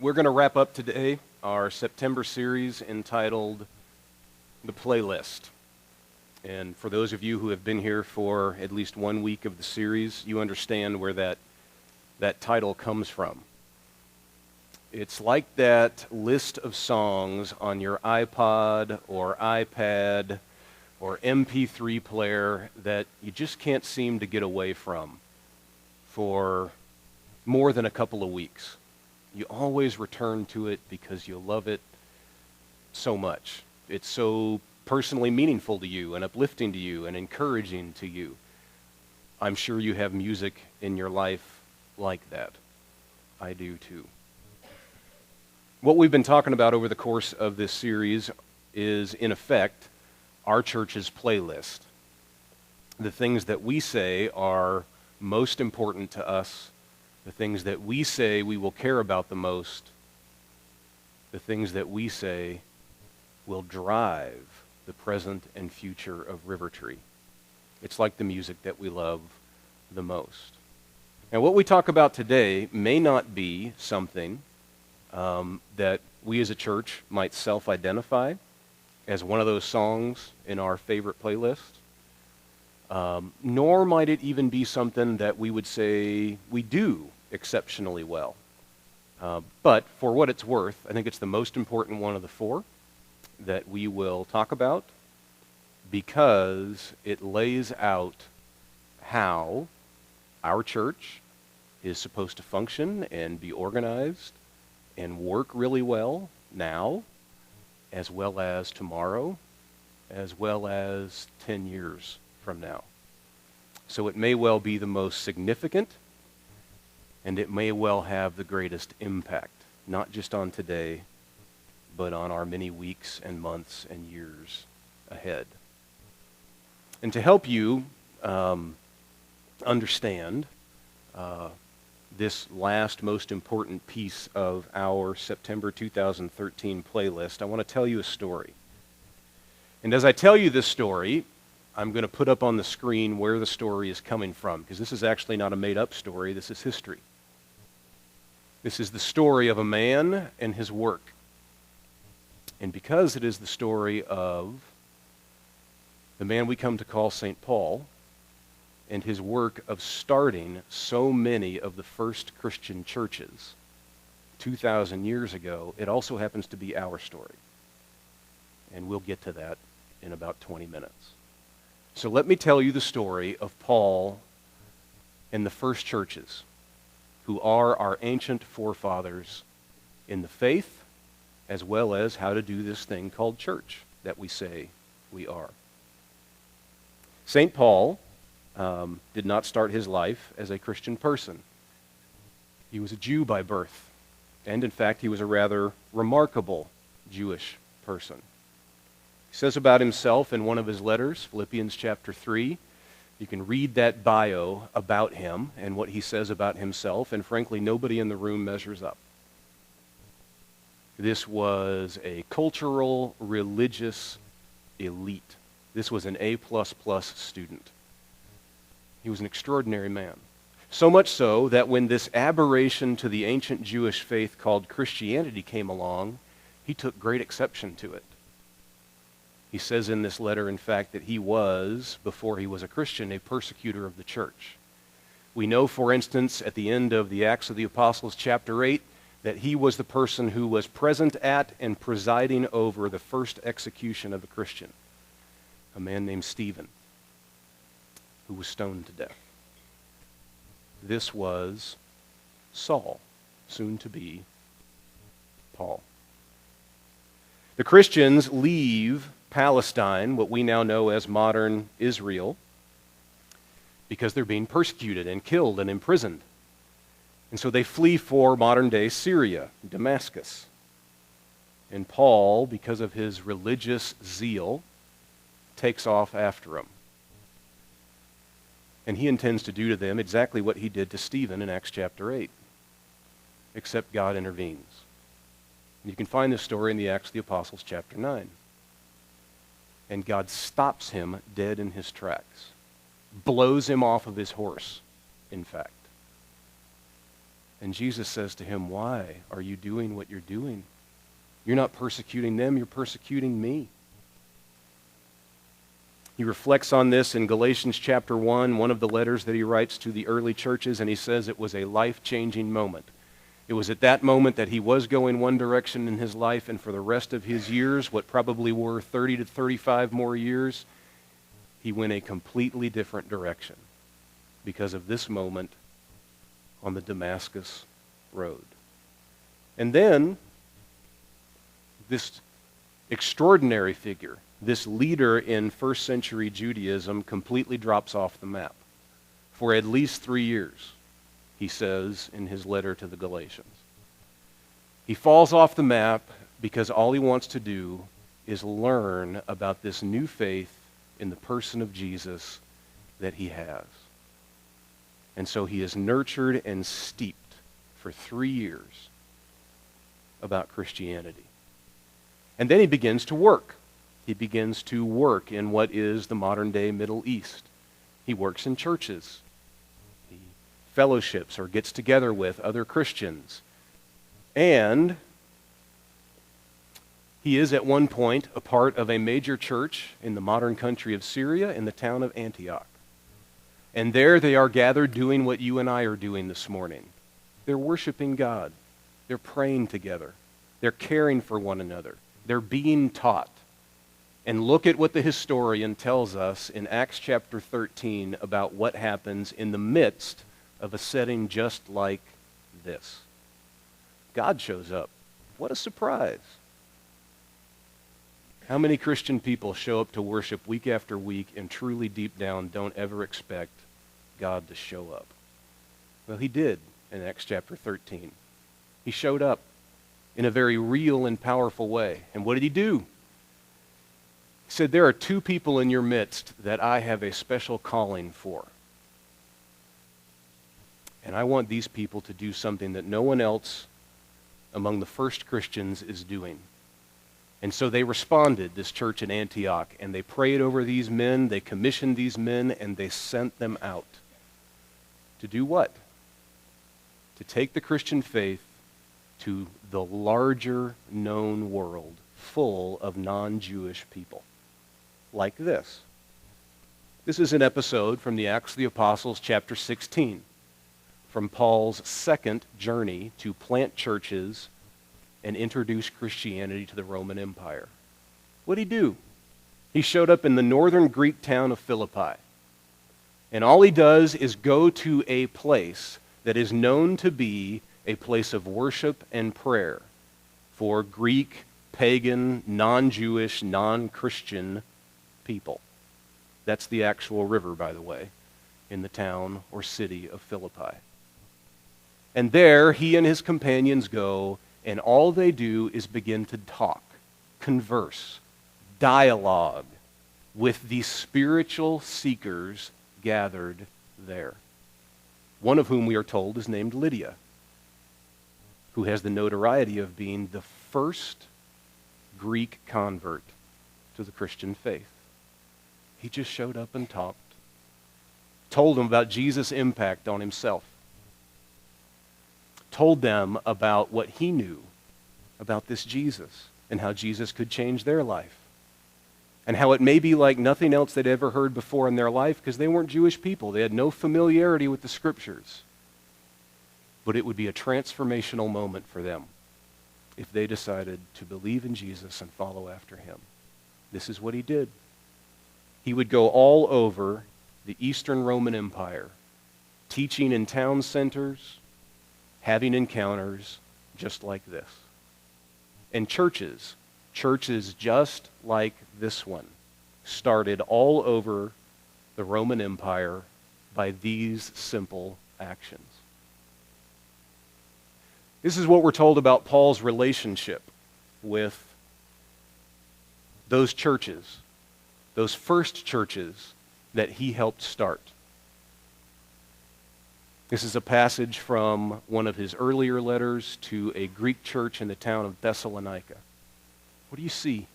We're going to wrap up today our September series entitled The Playlist. And for those of you who have been here for at least 1 week of the series, you understand where that title comes from. It's like that list of songs on your iPod or iPad or MP3 player that you just can't seem to get away from for more than a couple of weeks. You always return to it because you love it so much. It's so personally meaningful to you and uplifting to you and encouraging to you. I'm sure you have music in your life like that. I do too. What we've been talking about over the course of this series is, in effect, our church's playlist. The things that we say are most important to us, the things that we say we will care about the most, the things that we say will drive the present and future of RiverTree. It's like the music that we love the most. Now, what we talk about today may not be something that we as a church might self-identify as one of those songs in our favorite playlist, nor might it even be something that we would say we do exceptionally well. But for what it's worth, I think it's the most important one of the four that we will talk about because it lays out how our church is supposed to function and be organized and work really well now, as well as tomorrow, as well as 10 years from now. So it may well be the most significant, and it may well have the greatest impact, not just on today, but on our many weeks and months and years ahead. And to help you understand this last most important piece of our September 2013 playlist, I want to tell you a story. And as I tell you this story, I'm going to put up on the screen where the story is coming from, because this is actually not a made-up story, this is history. This is the story of a man and his work. And because it is the story of the man we come to call St. Paul and his work of starting so many of the first Christian churches 2,000 years ago, it also happens to be our story. And we'll get to that in about 20 minutes. So let me tell you the story of Paul and the first churches, who are our ancient forefathers in the faith, as well as how to do this thing called church that we say we are. St. Paul did not start his life as a Christian person. He was a Jew by birth, and in fact, he was a rather remarkable Jewish person. He says about himself in one of his letters, Philippians chapter 3, you can read that bio about him and what he says about himself, and frankly, nobody in the room measures up. This was a cultural, religious elite. This was an A++ student. He was an extraordinary man. So much so that when this aberration to the ancient Jewish faith called Christianity came along, he took great exception to it. He says in this letter, in fact, that he was, before he was a Christian, a persecutor of the church. We know, for instance, at the end of the Acts of the Apostles, chapter 8, that he was the person who was present at and presiding over the first execution of a Christian, a man named Stephen, who was stoned to death. This was Saul, soon to be Paul. The Christians leave Palestine, what we now know as modern Israel, because they're being persecuted and killed and imprisoned. And so they flee for modern-day Syria, Damascus. And Paul, because of his religious zeal, takes off after them. And he intends to do to them exactly what he did to Stephen in Acts chapter 8, except God intervenes. And you can find this story in the Acts of the Apostles chapter 9. And God stops him dead in his tracks, blows him off of his horse, in fact. And Jesus says to him, why are you doing what you're doing? You're not persecuting them, you're persecuting me. He reflects on this in Galatians chapter 1, one of the letters that he writes to the early churches, and he says it was a life-changing moment. It was at that moment that he was going one direction in his life, and for the rest of his years, what probably were 30 to 35 more years, he went a completely different direction because of this moment on the Damascus road. And then, this extraordinary figure, this leader in first century Judaism, completely drops off the map. For at least 3 years, he says in his letter to the Galatians. He falls off the map because all he wants to do is learn about this new faith in the person of Jesus that he has. And so he is nurtured and steeped for 3 years about Christianity. And then he begins to work. He begins to work in what is the modern-day Middle East. He works in churches. He fellowships or gets together with other Christians. And he is at one point a part of a major church in the modern country of Syria in the town of Antioch. And there they are gathered doing what you and I are doing this morning. They're worshiping God. They're praying together. They're caring for one another. They're being taught. And look at what the historian tells us in Acts chapter 13 about what happens in the midst of a setting just like this. God shows up. What a surprise. How many Christian people show up to worship week after week and truly deep down don't ever expect God to show up? Well, he did in Acts chapter 13. He showed up in a very real and powerful way. And what did he do? He said, there are 2 people in your midst that I have a special calling for. And I want these people to do something that no one else among the first Christians is doing. And so they responded, this church in Antioch, and they prayed over these men, they commissioned these men, and they sent them out. To do what? To take the Christian faith to the larger known world full of non-Jewish people. Like this. This is an episode from the Acts of the Apostles, chapter 16, from Paul's second journey to plant churches and introduce Christianity to the Roman Empire. What did he do? He showed up in the northern Greek town of Philippi. And all he does is go to a place that is known to be a place of worship and prayer for Greek, pagan, non-Jewish, non-Christian people. That's the actual river, by the way, in the town or city of Philippi. And there, he and his companions go, and all they do is begin to talk, converse, dialogue with the spiritual seekers gathered there. One of whom we are told is named Lydia, who has the notoriety of being the first Greek convert to the Christian faith. He just showed up and talked, told them about Jesus' impact on himself, told them about what he knew about this Jesus and how Jesus could change their life. And how it may be like nothing else they'd ever heard before in their life because they weren't Jewish people. They had no familiarity with the Scriptures. But it would be a transformational moment for them if they decided to believe in Jesus and follow after him. This is what he did. He would go all over the Eastern Roman Empire, teaching in town centers, having encounters just like this. And churches just like this one started all over the Roman Empire by these simple actions. This is what we're told about Paul's relationship with those churches, those first churches that he helped start. This is a passage from one of his earlier letters to a Greek church in the town of Thessalonica. What do you see?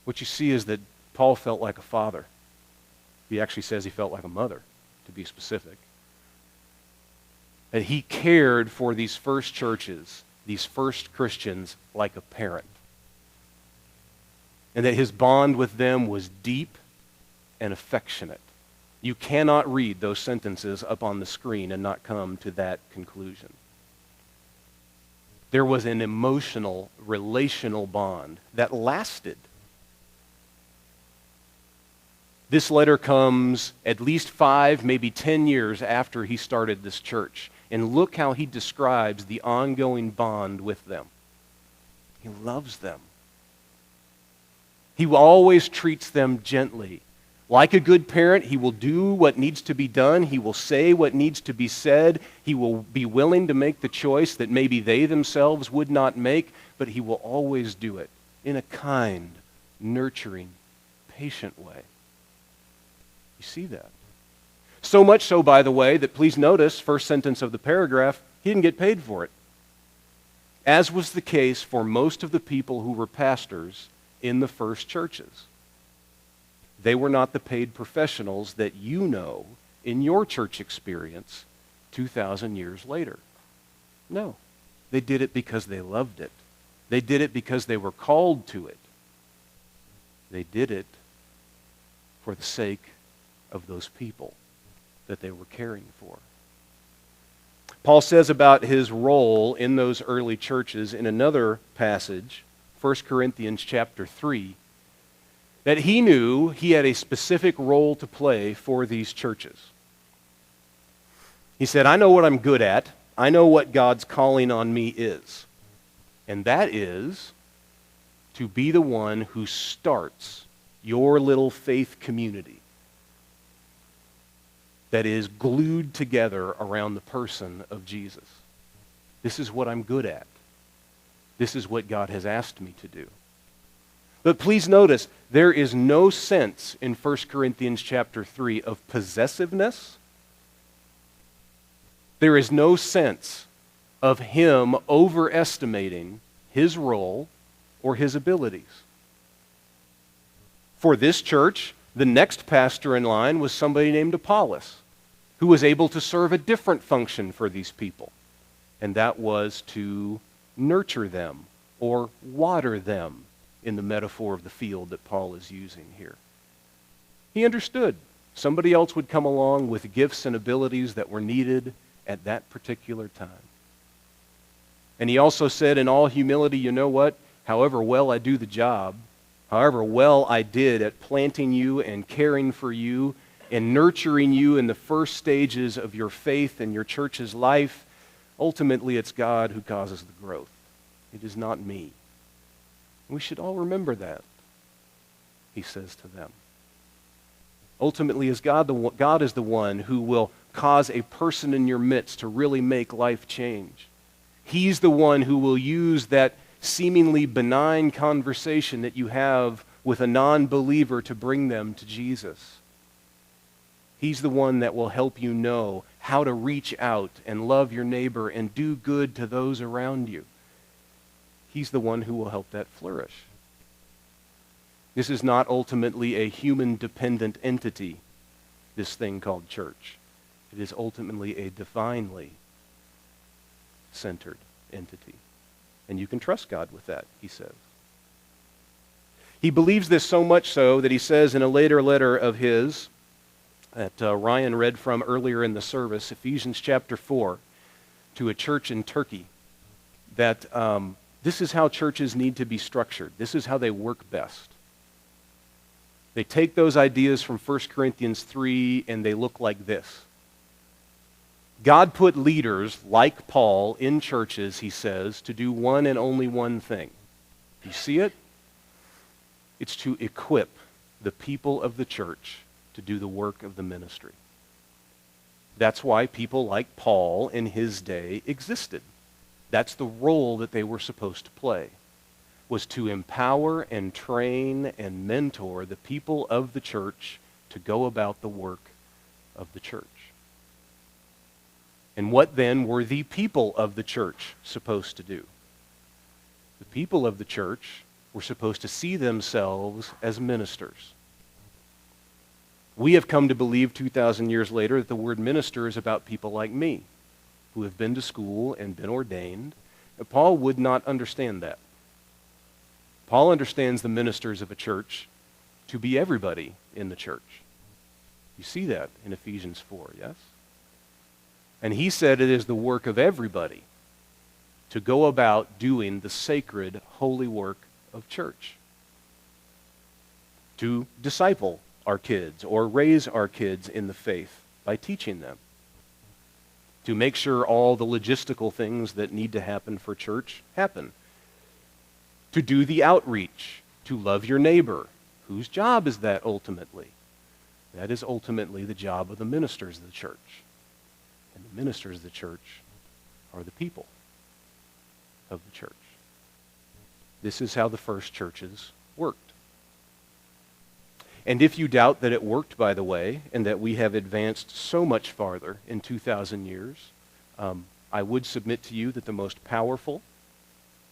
What you see is that Paul felt like a father. He actually says he felt like a mother, to be specific. that he cared for these first churches, these first Christians, like a parent. And that his bond with them was deep and affectionate. You cannot read those sentences up on the screen and not come to that conclusion. There was an emotional, relational bond that lasted. This letter comes at least 5, maybe 10 years after he started this church. And look how he describes the ongoing bond with them. He loves them. He always treats them gently. Like a good parent, he will do what needs to be done. He will say what needs to be said. He will be willing to make the choice that maybe they themselves would not make, but he will always do it in a kind, nurturing, patient way. You see that? So much so, by the way, that please notice, first sentence of the paragraph, he didn't get paid for it. As was the case for most of the people who were pastors in the first churches. They were not the paid professionals that you know in your church experience 2,000 years later. No. They did it because they loved it. They did it because they were called to it. They did it for the sake of those people that they were caring for. Paul says about his role in those early churches in another passage, 1 Corinthians chapter 3, that he knew he had a specific role to play for these churches. He said, I know what I'm good at. I know what God's calling on me is. And that is to be the one who starts your little faith community that is glued together around the person of Jesus. This is what I'm good at. This is what God has asked me to do. But please notice, there is no sense in 1 Corinthians chapter 3 of possessiveness. There is no sense of him overestimating his role or his abilities. For this church, the next pastor in line was somebody named Apollos, who was able to serve a different function for these people, and that was to nurture them or water them in the metaphor of the field that Paul is using here. He understood somebody else would come along with gifts and abilities that were needed at that particular time. And he also said in all humility, you know what? However well I do the job, however well I did at planting you and caring for you and nurturing you in the first stages of your faith and your church's life, ultimately it's God who causes the growth. It is not me. We should all remember that, he says to them. Ultimately, God is the one who will cause a person in your midst to really make life change. He's the one who will use that seemingly benign conversation that you have with a non-believer to bring them to Jesus. He's the one that will help you know how to reach out and love your neighbor and do good to those around you. He's the one who will help that flourish. This is not ultimately a human-dependent entity, this thing called church. It is ultimately a divinely centered entity. And you can trust God with that, he says. He believes this so much so that he says in a later letter of his that Ryan read from earlier in the service, Ephesians chapter 4, to a church in Turkey, that this is how churches need to be structured. This is how they work best. They take those ideas from 1 Corinthians 3 and they look like this. God put leaders like Paul in churches, he says, to do one and only one thing. You see it? It's to equip the people of the church to do the work of the ministry. That's why people like Paul in his day existed. That's the role that they were supposed to play, was to empower and train and mentor the people of the church to go about the work of the church. And what then were the people of the church supposed to do? The people of the church were supposed to see themselves as ministers. We have come to believe 2,000 years later that the word minister is about people like me. who have been to school and been ordained. Paul would not understand that. Paul understands the ministers of a church to be everybody in the church. You see that in Ephesians 4, yes? And he said it is the work of everybody to go about doing the sacred, holy work of church. To disciple our kids or raise our kids in the faith by teaching them. To make sure all the logistical things that need to happen for church happen. To do the outreach, to love your neighbor. Whose job is that ultimately? That is ultimately the job of the ministers of the church. And the ministers of the church are the people of the church. This is how the first churches worked. And if you doubt that it worked, by the way, and that we have advanced so much farther in 2,000 years, I would submit to you that the most powerful,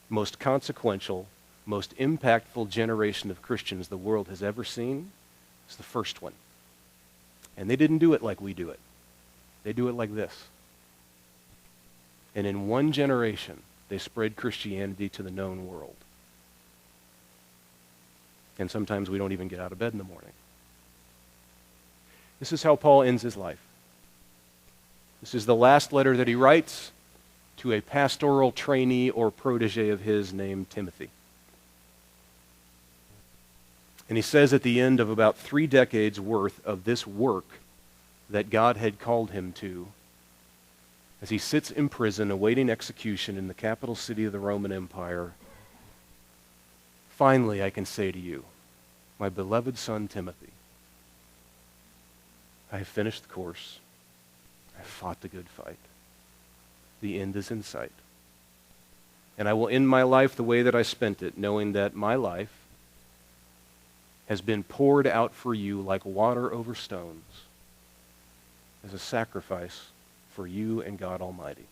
most consequential, most impactful generation of Christians the world has ever seen is the first one. And they didn't do it like we do it. They do it like this. And in one generation, they spread Christianity to the known world. And sometimes we don't even get out of bed in the morning. This is how Paul ends his life. This is the last letter that he writes to a pastoral trainee or protege of his named Timothy. And he says at the end of about 3 decades worth of this work that God had called him to, as he sits in prison awaiting execution in the capital city of the Roman Empire, finally I can say to you, my beloved son Timothy, I have finished the course. I have fought the good fight. The end is in sight. And I will end my life the way that I spent it, knowing that my life has been poured out for you like water over stones as a sacrifice for you and God Almighty.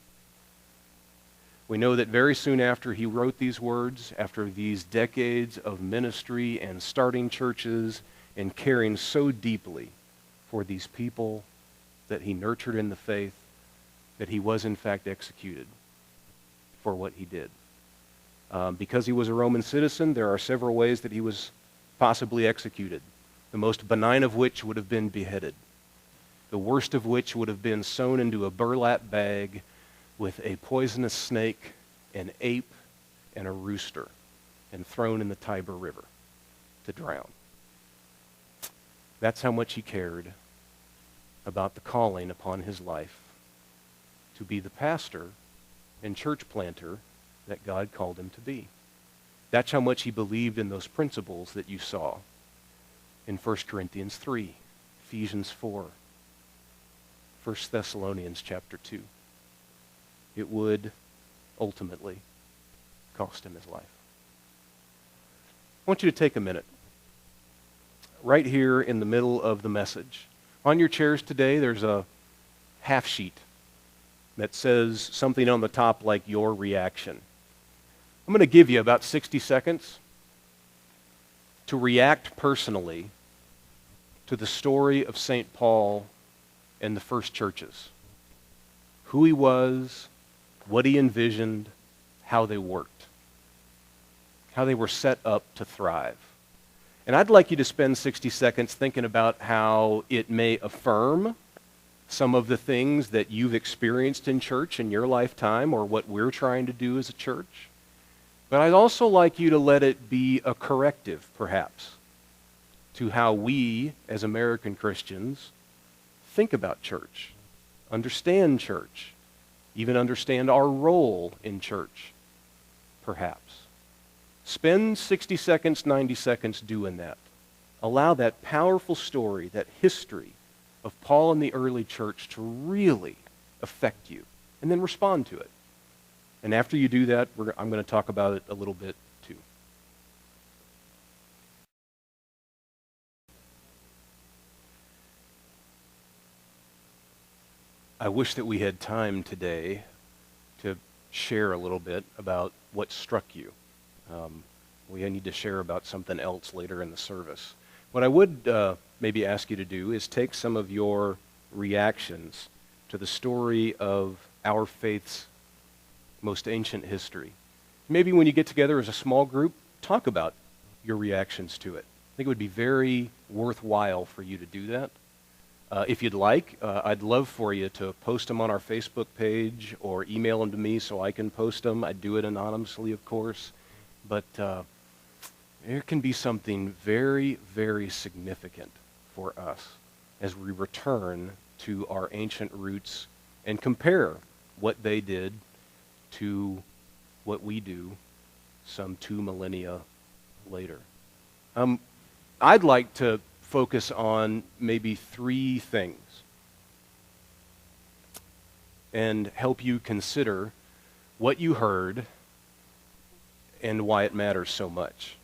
We know that very soon after he wrote these words, after these decades of ministry and starting churches and caring so deeply for these people that he nurtured in the faith, that he was in fact executed for what he did. Because he was a Roman citizen, there are several ways that he was possibly executed, the most benign of which would have been beheaded, the worst of which would have been sewn into a burlap bag with a poisonous snake, an ape, and a rooster, and thrown in the Tiber River to drown. That's how much he cared about the calling upon his life to be the pastor and church planter that God called him to be. That's how much he believed in those principles that you saw in 1 Corinthians 3, Ephesians 4, 1 Thessalonians chapter 2. It would ultimately cost him his life. I want you to take a minute. Right here in the middle of the message. On your chairs today, there's a half sheet that says something on the top like your reaction. I'm going to give you about 60 seconds to react personally to the story of St. Paul and the first churches. Who he was, what he envisioned, how they worked, how they were set up to thrive. And I'd like you to spend 60 seconds thinking about how it may affirm some of the things that you've experienced in church in your lifetime or what we're trying to do as a church. But I'd also like you to let it be a corrective, perhaps, to how we, as American Christians, think about church, understand church, even understand our role in church, perhaps. Spend 60 seconds, 90 seconds doing that. Allow that powerful story, that history of Paul and the early church to really affect you, and then respond to it. And after you do that, I'm going to talk about it a little bit too. I wish that we had time today to share a little bit about what struck you. We need to share about something else later in the service. What I would maybe ask you to do is take some of your reactions to the story of our faith's most ancient history. Maybe when you get together as a small group, talk about your reactions to it. I think it would be very worthwhile for you to do that. If you'd like, I'd love for you to post them on our Facebook page or email them to me so I can post them. I do it anonymously, of course. But there can be something very, very significant for us as we return to our ancient roots and compare what they did to what we do some 2 millennia later. I'd like to focus on maybe 3 things and help you consider what you heard and why it matters so much.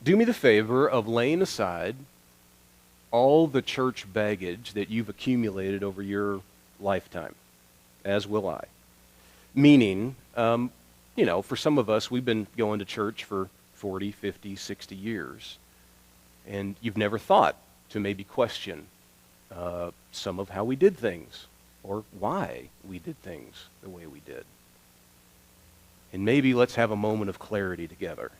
Do me the favor of laying aside all the church baggage that you've accumulated over your lifetime, as will I. Meaning, for some of us, we've been going to church for 40, 50, 60 years. And you've never thought to maybe question some of how we did things or why we did things the way we did. And maybe let's have a moment of clarity together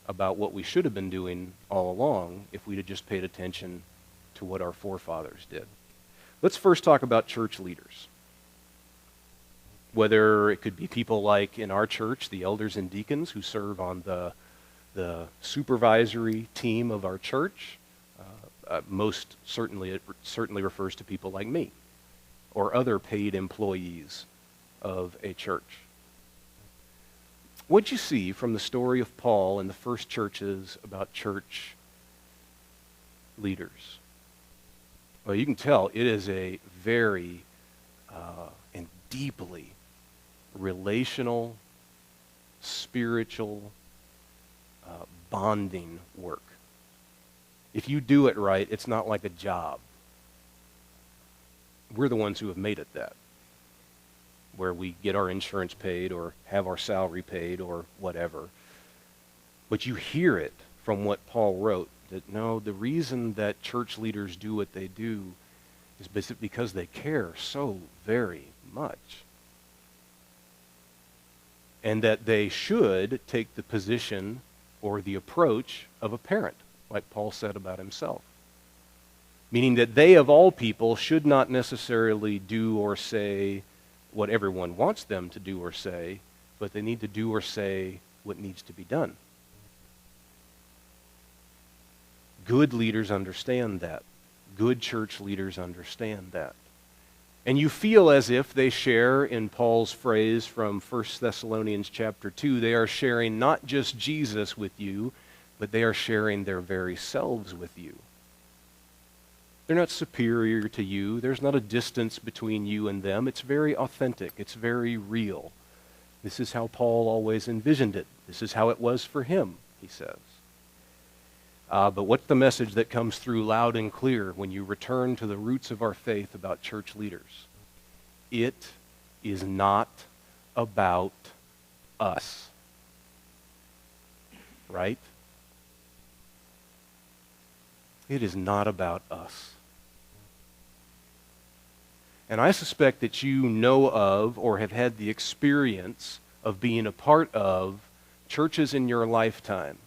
about what we should have been doing all along if we'd have just paid attention to what our forefathers did. Let's first talk about church leaders. Whether it could be people like in our church, the elders and deacons who serve on the supervisory team of our church. Most certainly, it certainly refers to people like me or other paid employees of a church. What'd you see from the story of Paul and the first churches about church leaders? Well, you can tell it is a very and deeply relational, spiritual, bonding work. If you do it right, it's not like a job. We're the ones who have made it that, where we get our insurance paid or have our salary paid or whatever. But you hear it from what Paul wrote, that no, the reason that church leaders do what they do is because they care so very much. And that they should take the position or the approach of a parent, like Paul said about himself. Meaning that they, of all people, should not necessarily do or say what everyone wants them to do or say, but they need to do or say what needs to be done. Good leaders understand that. Good church leaders understand that. And you feel as if they share, in Paul's phrase from 1 Thessalonians chapter 2, they are sharing not just Jesus with you, but they are sharing their very selves with you. They're not superior to you. There's not a distance between you and them. It's very authentic. It's very real. This is how Paul always envisioned it. This is how it was for him, he says. But what's the message that comes through loud and clear when you return to the roots of our faith about church leaders? It is not about us. Right? It is not about us. And I suspect that you know of or have had the experience of being a part of churches in your lifetime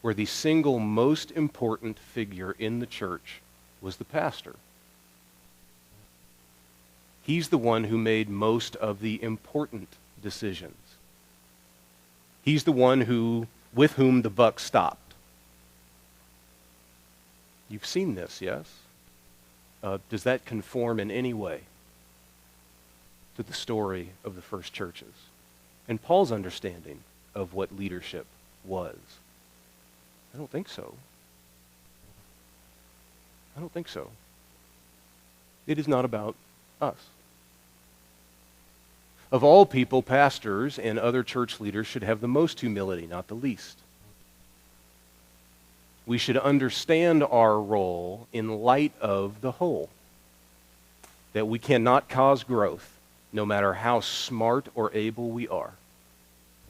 where the single most important figure in the church was the pastor. He's the one who made most of the important decisions. He's the one with whom the buck stopped. You've seen this, yes? Does that conform in any way to the story of the first churches and Paul's understanding of what leadership was? I don't think so. I don't think so. It is not about us. Of all people, pastors and other church leaders should have the most humility, not the least. We should understand our role in light of the whole. That we cannot cause growth, no matter how smart or able we are.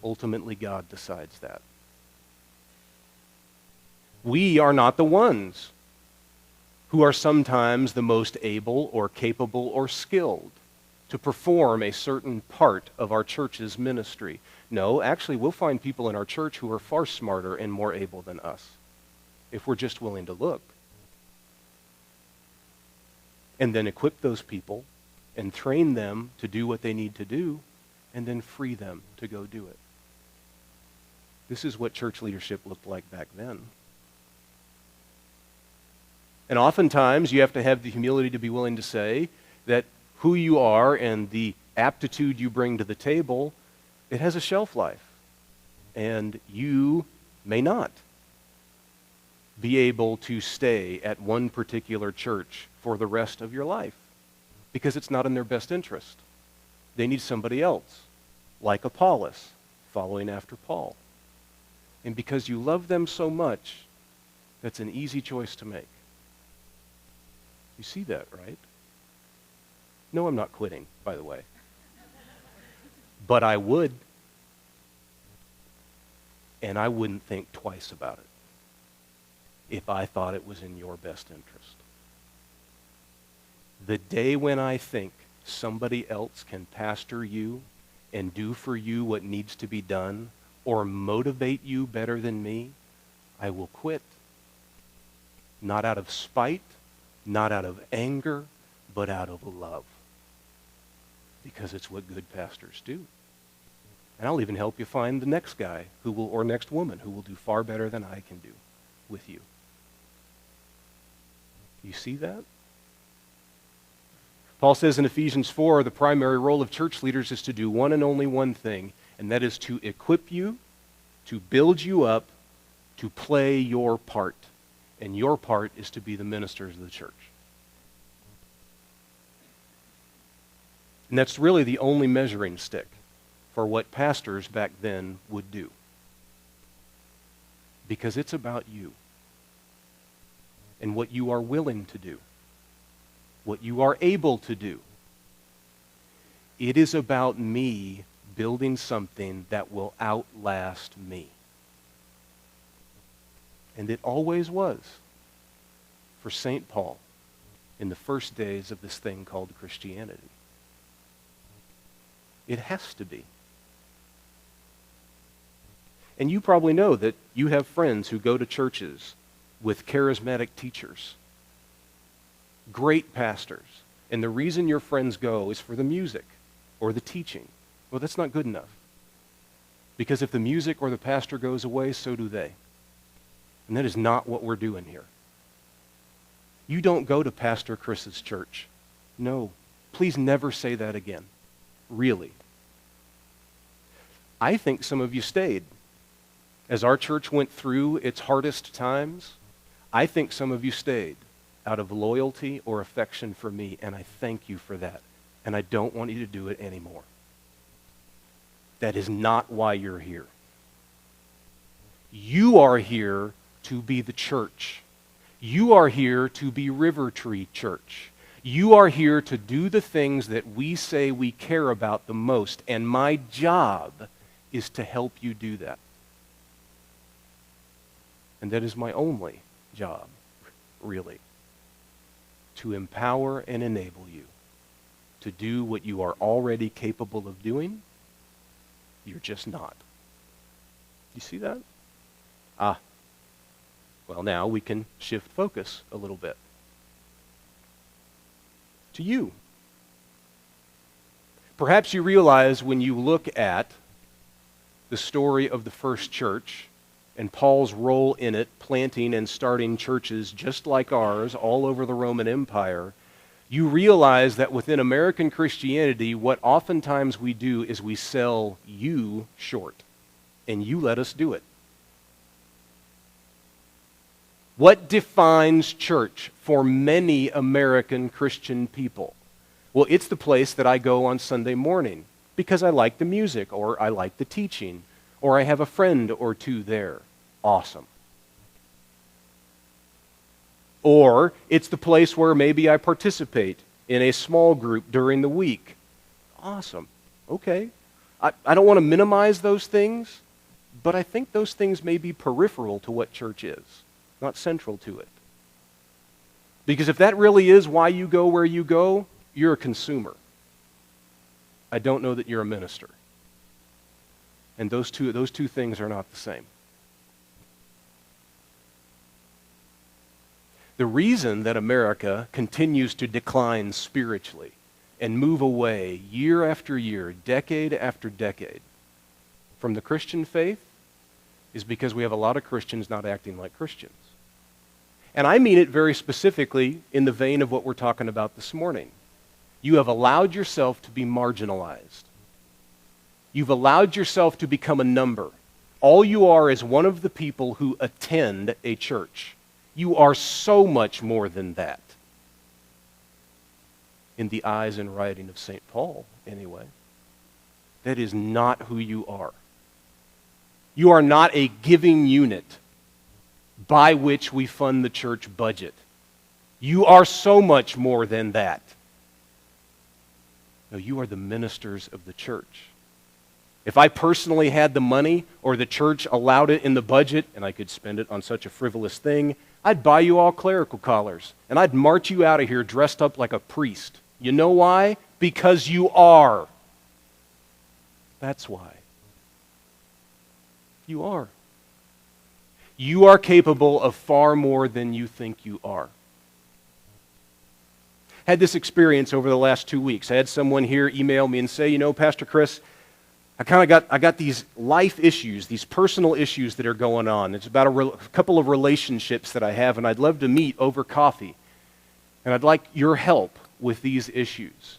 Ultimately, God decides that. We are not the ones who are sometimes the most able or capable or skilled to perform a certain part of our church's ministry. No, actually, we'll find people in our church who are far smarter and more able than us, if we're just willing to look. And then equip those people and train them to do what they need to do, and then free them to go do it. This is what church leadership looked like back then. And oftentimes, you have to have the humility to be willing to say that who you are and the aptitude you bring to the table, it has a shelf life. And you may not be able to stay at one particular church for the rest of your life because it's not in their best interest. They need somebody else, like Apollos, following after Paul. And because you love them so much, that's an easy choice to make. You see that, right? No, I'm not quitting, by the way. But I would. And I wouldn't think twice about it if I thought it was in your best interest. The day when I think somebody else can pastor you and do for you what needs to be done or motivate you better than me, I will quit. Not out of spite, not out of anger, but out of love. Because it's what good pastors do. And I'll even help you find the next guy who will, or next woman who will do far better than I can do with you. You see that? Paul says in Ephesians 4, the primary role of church leaders is to do one and only one thing, and that is to equip you, to build you up, to play your part. And your part is to be the ministers of the church. And that's really the only measuring stick for what pastors back then would do. Because it's about you and what you are willing to do, what you are able to do. It is about me building something that will outlast me. And it always was for St. Paul in the first days of this thing called Christianity. It has to be. And you probably know that you have friends who go to churches with charismatic teachers, great pastors, and the reason your friends go is for the music or the teaching. Well, that's not good enough. Because if the music or the pastor goes away, so do they. And that is not what we're doing here. You don't go to Pastor Chris's church. No, please never say that again. Really. I think some of you stayed. As our church went through its hardest times, I think some of you stayed out of loyalty or affection for me, and I thank you for that. And I don't want you to do it anymore. That is not why you're here. You are here to be the church. You are here to be RiverTree Church. You are here to do the things that we say we care about the most, and my job is to help you do that. And that is my only job, really, to empower and enable you to do what you are already capable of doing. You're just not. You see that? Well, now we can shift focus a little bit to you. Perhaps you realize when you look at the story of the first church and Paul's role in it, planting and starting churches just like ours all over the Roman Empire, you realize that within American Christianity, what oftentimes we do is we sell you short, and you let us do it. What defines church for many American Christian people? Well, it's the place that I go on Sunday morning because I like the music, or I like the teaching, or I have a friend or two there. Awesome. Or it's the place where maybe I participate in a small group during the week. Awesome. Okay. I don't want to minimize those things, but I think those things may be peripheral to what church is, not central to it. Because if that really is why you go where you go, you're a consumer. I don't know that you're a minister. And those two things are not the same. The reason that America continues to decline spiritually and move away year after year, decade after decade from the Christian faith is because we have a lot of Christians not acting like Christians. And I mean it very specifically in the vein of what we're talking about this morning. You have allowed yourself to be marginalized. You've allowed yourself to become a number. All you are is one of the people who attend a church. You are so much more than that. In the eyes and writing of St. Paul, anyway. That is not who you are. You are not a giving unit by which we fund the church budget. You are so much more than that. No, you are the ministers of the church. If I personally had the money or the church allowed it in the budget and I could spend it on such a frivolous thing, I'd buy you all clerical collars and I'd march you out of here dressed up like a priest. You know why? Because you are. That's why. You are. You are capable of far more than you think you are. Had this experience over the last 2 weeks. I had someone here email me and say, you know, Pastor Chris, I got these life issues, these personal issues that are going on. It's about a couple of relationships that I have, and I'd love to meet over coffee. And I'd like your help with these issues.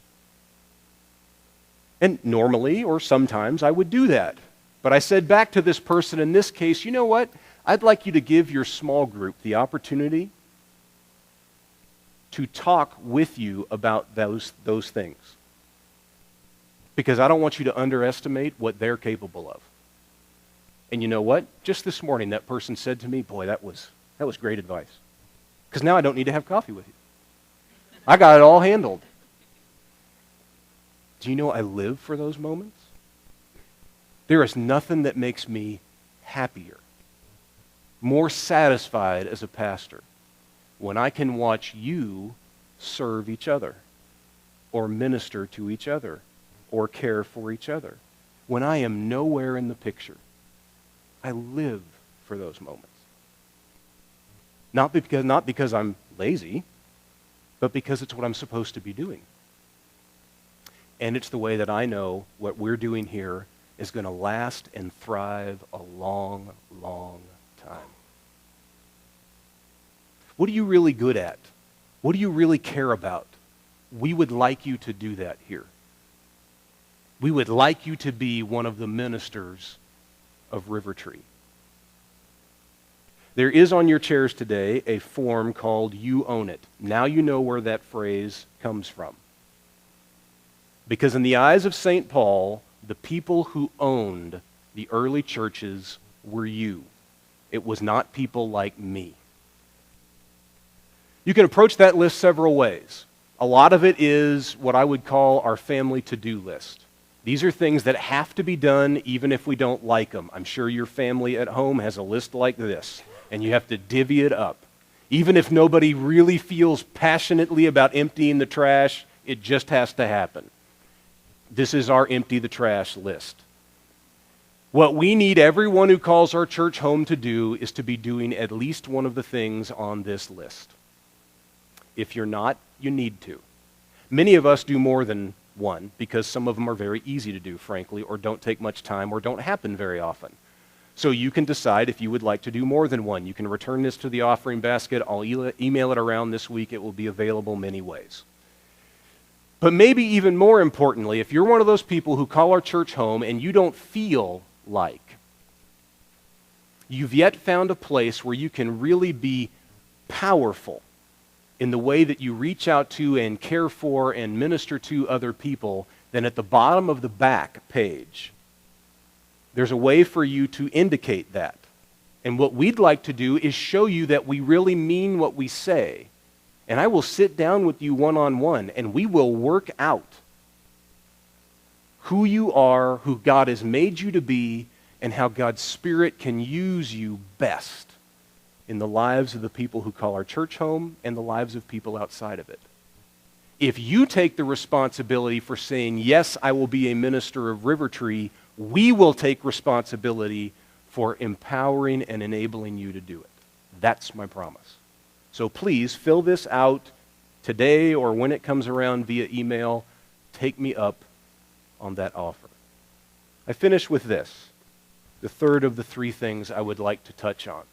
And normally, or sometimes, I would do that. But I said back to this person in this case, you know what? I'd like you to give your small group the opportunity to talk with you about those things. Because I don't want you to underestimate what they're capable of. And you know what? Just this morning, that person said to me, boy, that was great advice. Because now I don't need to have coffee with you. I got it all handled. Do you know I live for those moments? There is nothing that makes me happier, more satisfied as a pastor, when I can watch you serve each other, or minister to each other, or care for each other. When I am nowhere in the picture, I live for those moments. Not because I'm lazy, but because it's what I'm supposed to be doing. And it's the way that I know what we're doing here is going to last and thrive a long, long time. What are you really good at? What do you really care about? We would like you to do that here. We would like you to be one of the ministers of RiverTree. There is on your chairs today a form called You Own It. Now you know where that phrase comes from. Because in the eyes of St. Paul, the people who owned the early churches were you. It was not people like me. You can approach that list several ways. A lot of it is what I would call our family to-do list. These are things that have to be done even if we don't like them. I'm sure your family at home has a list like this, and you have to divvy it up. Even if nobody really feels passionately about emptying the trash, it just has to happen. This is our empty the trash list. What we need everyone who calls our church home to do is to be doing at least one of the things on this list. If you're not, you need to. Many of us do more than one because some of them are very easy to do, frankly, or don't take much time or don't happen very often. So you can decide if you would like to do more than one. You can return this to the offering basket. I'll email it around this week. It will be available many ways. But maybe even more importantly, if you're one of those people who call our church home and you don't feel like you've yet found a place where you can really be powerful in the way that you reach out to and care for and minister to other people, then at the bottom of the back page, there's a way for you to indicate that. And what we'd like to do is show you that we really mean what we say. And I will sit down with you one-on-one, and we will work out who you are, who God has made you to be, and how God's Spirit can use you best in the lives of the people who call our church home and the lives of people outside of it. If you take the responsibility for saying, yes, I will be a minister of RiverTree, we will take responsibility for empowering and enabling you to do it. That's my promise. So please fill this out today or when it comes around via email. Take me up on that offer. I finish with this, the third of the three things I would like to touch on.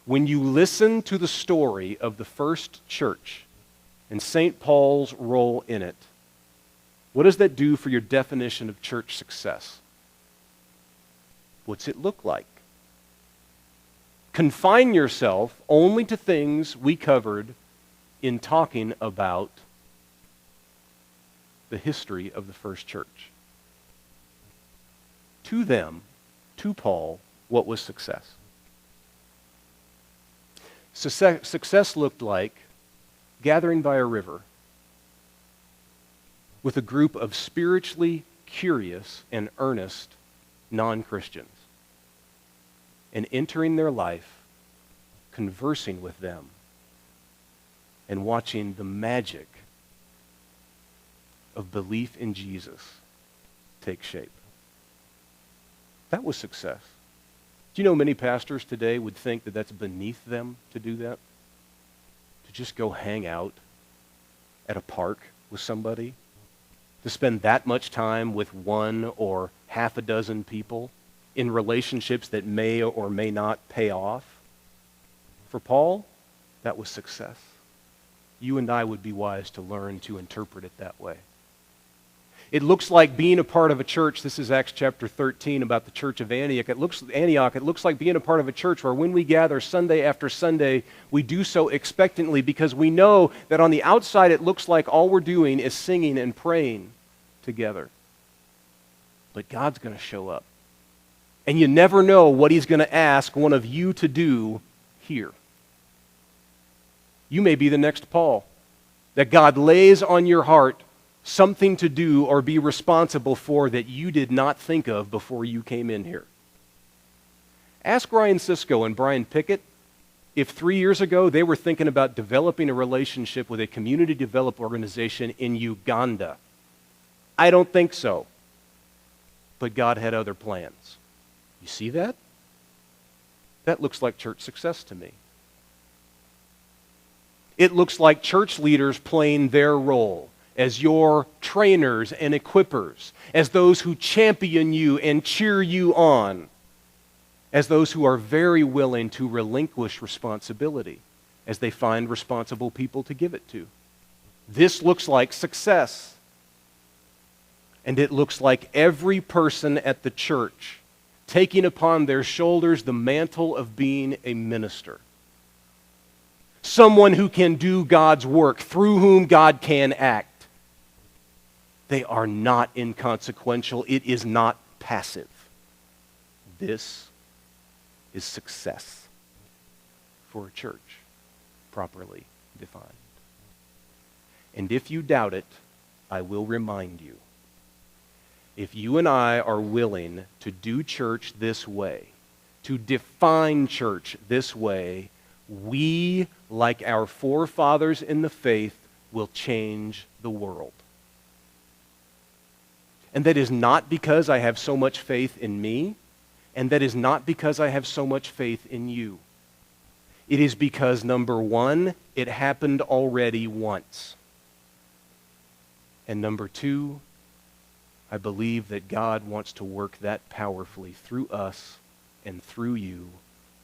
When you listen to the story of the first church and St. Paul's role in it, what does that do for your definition of church success? What's it look like? Confine yourself only to things we covered in talking about the history of the first church. To them, to Paul, what was success? Success looked like gathering by a river with a group of spiritually curious and earnest non-Christians and entering their life, conversing with them, and watching the magic of belief in Jesus take shape. That was success. Do you know many pastors today would think that that's beneath them to do that? To just go hang out at a park with somebody? To spend that much time with one or half a dozen people in relationships that may or may not pay off? For Paul, that was success. You and I would be wise to learn to interpret it that way. It looks like being a part of a church. This is Acts chapter 13 about the church of Antioch. It looks like being a part of a church where when we gather Sunday after Sunday, we do so expectantly because we know that on the outside it looks like all we're doing is singing and praying together. But God's going to show up. And you never know what He's going to ask one of you to do here. You may be the next Paul, that God lays on your heart something to do or be responsible for that you did not think of before you came in here. Ask Ryan Sisko and Brian Pickett if 3 years ago they were thinking about developing a relationship with a community development organization in Uganda. I don't think so. But God had other plans. You see that? That looks like church success to me. It looks like church leaders playing their role as your trainers and equippers, as those who champion you and cheer you on, as those who are very willing to relinquish responsibility as they find responsible people to give it to. This looks like success. And it looks like every person at the church taking upon their shoulders the mantle of being a minister. Someone who can do God's work, through whom God can act. They are not inconsequential. It is not passive. This is success for a church, properly defined. And if you doubt it, I will remind you. If you and I are willing to do church this way, to define church this way, we, like our forefathers in the faith, will change the world. And that is not because I have so much faith in me, and that is not because I have so much faith in you. It is because, number one, it happened already once. And number two, I believe that God wants to work that powerfully through us and through you.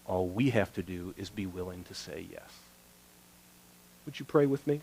All we have to do is be willing to say yes. Would you pray with me?